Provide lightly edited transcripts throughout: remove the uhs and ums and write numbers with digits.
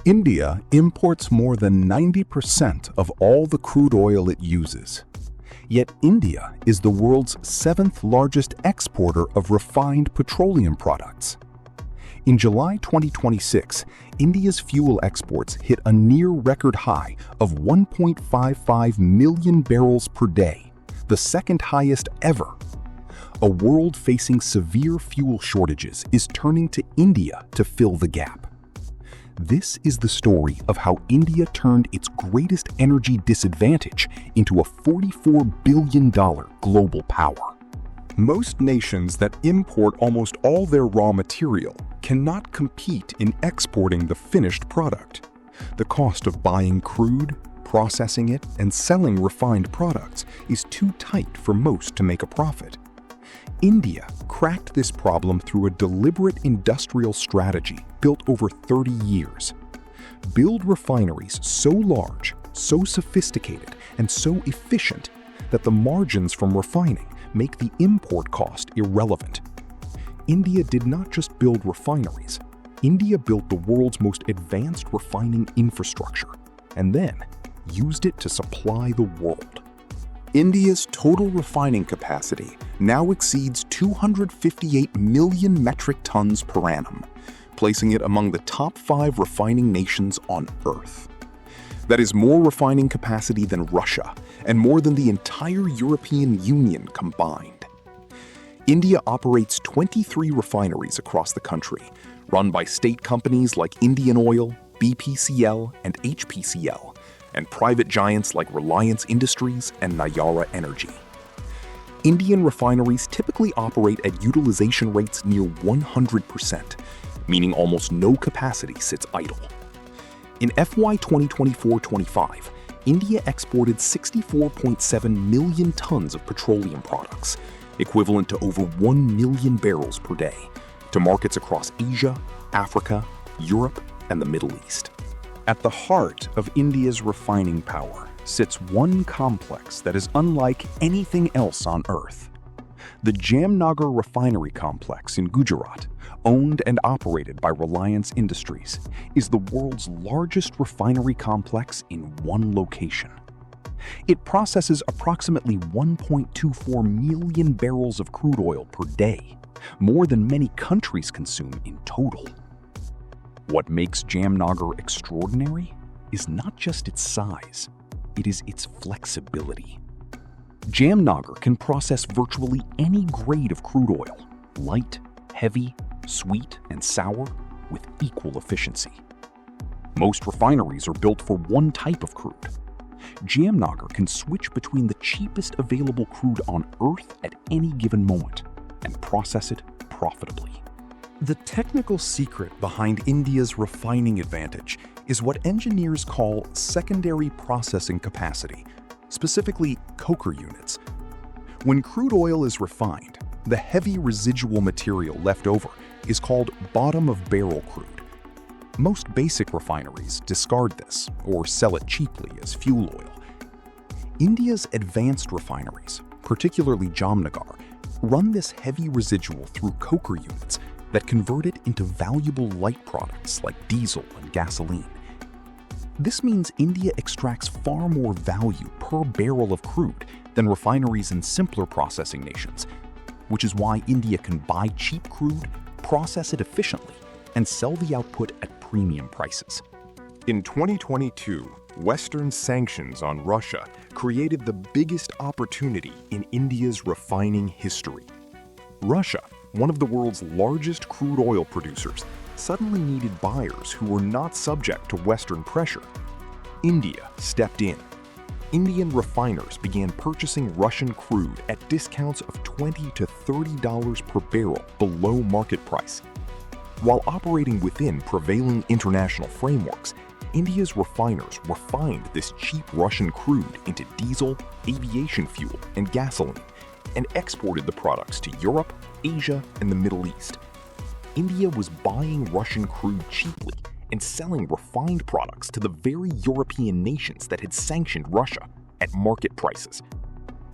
India imports more than 90% of all the crude oil it uses. Yet India is the world's seventh largest exporter of refined petroleum products. In July 2026, India's fuel exports hit a near-record high of 1.55 million barrels per day, the second highest ever. A world facing severe fuel shortages is turning to India to fill the gap. This is the story of how India turned its greatest energy disadvantage into a $44 billion global power. Most nations that import almost all their raw material cannot compete in exporting the finished product. The cost of buying crude, processing it, and selling refined products is too tight for most to make a profit. India cracked this problem through a deliberate industrial strategy built over 30 years. Build refineries so large, so sophisticated, and so efficient that the margins from refining make the import cost irrelevant. India did not just build refineries. India built the world's most advanced refining infrastructure, and then used it to supply the world. India's total refining capacity now exceeds 258 million metric tons per annum, placing it among the top 5 refining nations on Earth. That is more refining capacity than Russia, and more than the entire European Union combined. India operates 23 refineries across the country, run by state companies like Indian Oil, BPCL, and HPCL, and private giants like Reliance Industries and Nayara Energy. Indian refineries typically operate at utilization rates near 100%, meaning almost no capacity sits idle. In FY 2024-25, India exported 64.7 million tons of petroleum products, equivalent to over 1 million barrels per day, to markets across Asia, Africa, Europe, and the Middle East. At the heart of India's refining power sits one complex that is unlike anything else on Earth. The Jamnagar Refinery complex in Gujarat, owned and operated by Reliance Industries, is the world's largest refinery complex in one location. It processes approximately 1.24 million barrels of crude oil per day, more than many countries consume in total. What makes Jamnagar extraordinary is not just its size, it is its flexibility. Jamnagar can process virtually any grade of crude oil, light, heavy, sweet, and sour, with equal efficiency. Most refineries are built for one type of crude. Jamnagar can switch between the cheapest available crude on Earth at any given moment and process it profitably. The technical secret behind India's refining advantage is what engineers call secondary processing capacity, specifically coker units. When crude oil is refined, the heavy residual material left over is called bottom-of-barrel crude. Most basic refineries discard this or sell it cheaply as fuel oil. India's advanced refineries, particularly Jamnagar, run this heavy residual through coker units that convert it into valuable light products like diesel and gasoline. This means India extracts far more value per barrel of crude than refineries in simpler processing nations, which is why India can buy cheap crude, process it efficiently, and sell the output at premium prices. In 2022, Western sanctions on Russia created the biggest opportunity in India's refining history. Russia, one of the world's largest crude oil producers, suddenly needed buyers who were not subject to Western pressure. India stepped in. Indian refiners began purchasing Russian crude at discounts of $20 to $30 per barrel below market price. While operating within prevailing international frameworks, India's refiners refined this cheap Russian crude into diesel, aviation fuel, and gasoline, and exported the products to Europe, Asia, and the Middle East. India was buying Russian crude cheaply and selling refined products to the very European nations that had sanctioned Russia at market prices.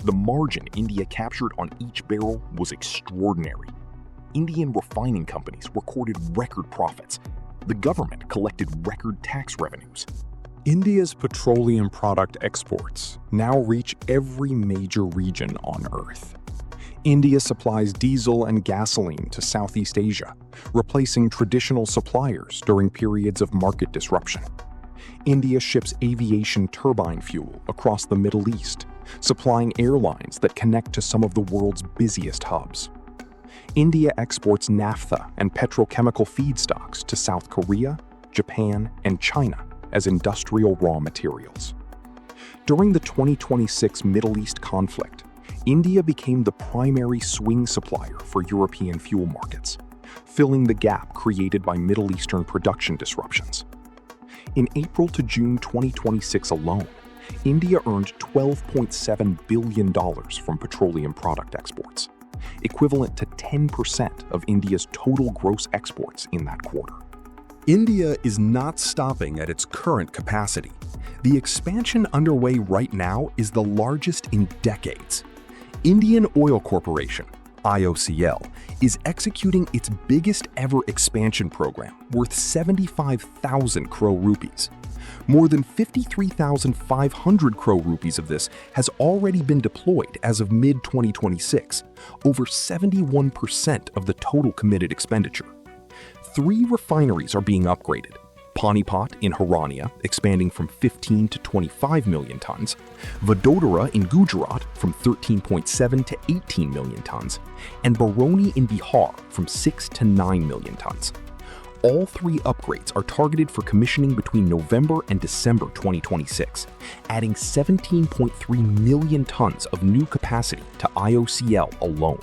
The margin India captured on each barrel was extraordinary. Indian refining companies recorded record profits. The government collected record tax revenues. India's petroleum product exports now reach every major region on Earth. India supplies diesel and gasoline to Southeast Asia, replacing traditional suppliers during periods of market disruption. India ships aviation turbine fuel across the Middle East, supplying airlines that connect to some of the world's busiest hubs. India exports naphtha and petrochemical feedstocks to South Korea, Japan, and China as industrial raw materials. During the 2026 Middle East conflict, India became the primary swing supplier for European fuel markets, filling the gap created by Middle Eastern production disruptions. In April to June 2026 alone, India earned $12.7 billion from petroleum product exports, equivalent to 10% of India's total gross exports in that quarter. India is not stopping at its current capacity. The expansion underway right now is the largest in decades. Indian Oil Corporation, IOCL, is executing its biggest ever expansion program worth 75,000 crore rupees. More than 53,500 crore rupees of this has already been deployed as of mid-2026, over 71% of the total committed expenditure. 3 refineries are being upgraded. Panipat in Haryana, expanding from 15 to 25 million tons, Vadodara in Gujarat from 13.7 to 18 million tons, and Barauni in Bihar from 6 to 9 million tons. All 3 upgrades are targeted for commissioning between November and December 2026, adding 17.3 million tons of new capacity to IOCL alone.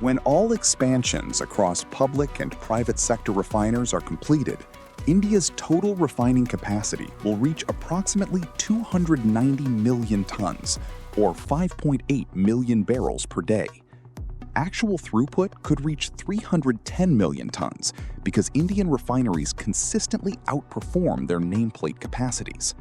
When all expansions across public and private sector refiners are completed, India's total refining capacity will reach approximately 290 million tons, or 5.8 million barrels per day. Actual throughput could reach 310 million tons because Indian refineries consistently outperform their nameplate capacities.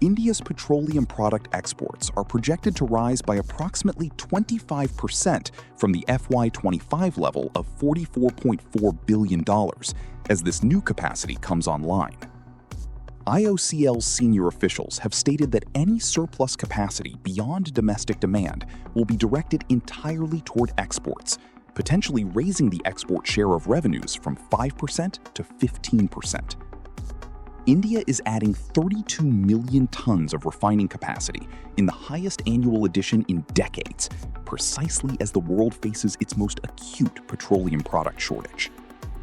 India's petroleum product exports are projected to rise by approximately 25% from the FY25 level of $44.4 billion as this new capacity comes online. IOCL's senior officials have stated that any surplus capacity beyond domestic demand will be directed entirely toward exports, potentially raising the export share of revenues from 5% to 15%. India is adding 32 million tons of refining capacity in the highest annual addition in decades, precisely as the world faces its most acute petroleum product shortage.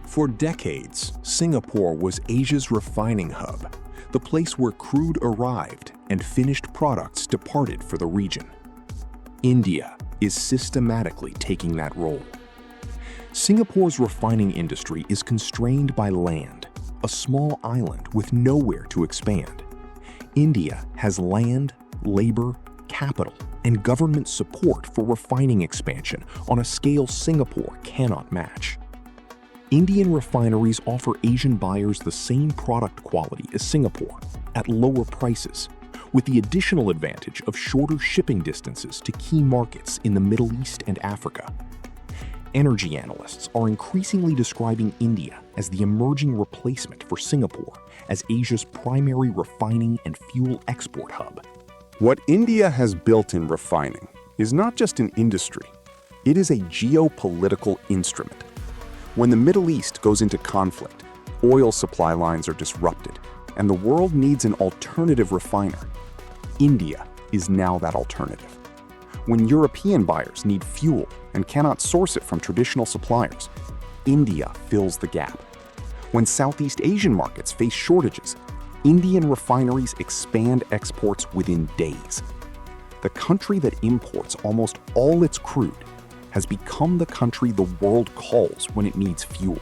For decades, Singapore was Asia's refining hub, the place where crude arrived and finished products departed for the region. India is systematically taking that role. Singapore's refining industry is constrained by land, a small island with nowhere to expand. India has land, labor, capital, and government support for refining expansion on a scale Singapore cannot match. Indian refineries offer Asian buyers the same product quality as Singapore at lower prices, with the additional advantage of shorter shipping distances to key markets in the Middle East and Africa. Energy analysts are increasingly describing India as the emerging replacement for Singapore as Asia's primary refining and fuel export hub. What India has built in refining is not just an industry, it is a geopolitical instrument. When the Middle East goes into conflict, oil supply lines are disrupted, and the world needs an alternative refiner. India is now that alternative. When European buyers need fuel and cannot source it from traditional suppliers, India fills the gap. When Southeast Asian markets face shortages, Indian refineries expand exports within days. The country that imports almost all its crude has become the country the world calls when it needs fuel.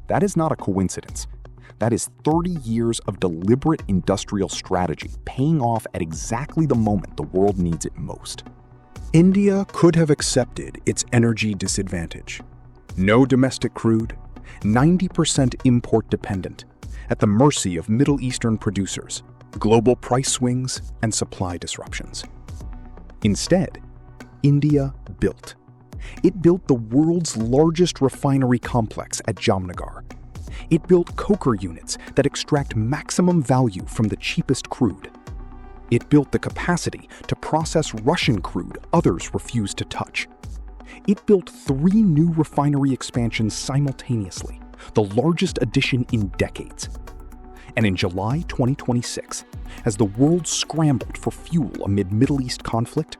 That is not a coincidence. That is 30 years of deliberate industrial strategy paying off at exactly the moment the world needs it most. India could have accepted its energy disadvantage. No domestic crude, 90% import dependent, at the mercy of Middle Eastern producers, global price swings, and supply disruptions. Instead, India built. It built the world's largest refinery complex at Jamnagar. It built coker units that extract maximum value from the cheapest crude. It built the capacity to process Russian crude others refused to touch. It built 3 new refinery expansions simultaneously, the largest addition in decades. And in July 2026, as the world scrambled for fuel amid Middle East conflict,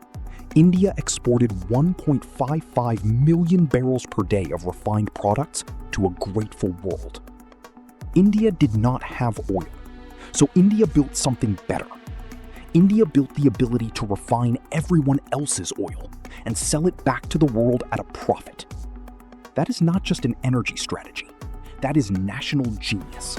India exported 1.55 million barrels per day of refined products to a grateful world. India did not have oil, so India built something better. India built the ability to refine everyone else's oil and sell it back to the world at a profit. That is not just an energy strategy. That is national genius.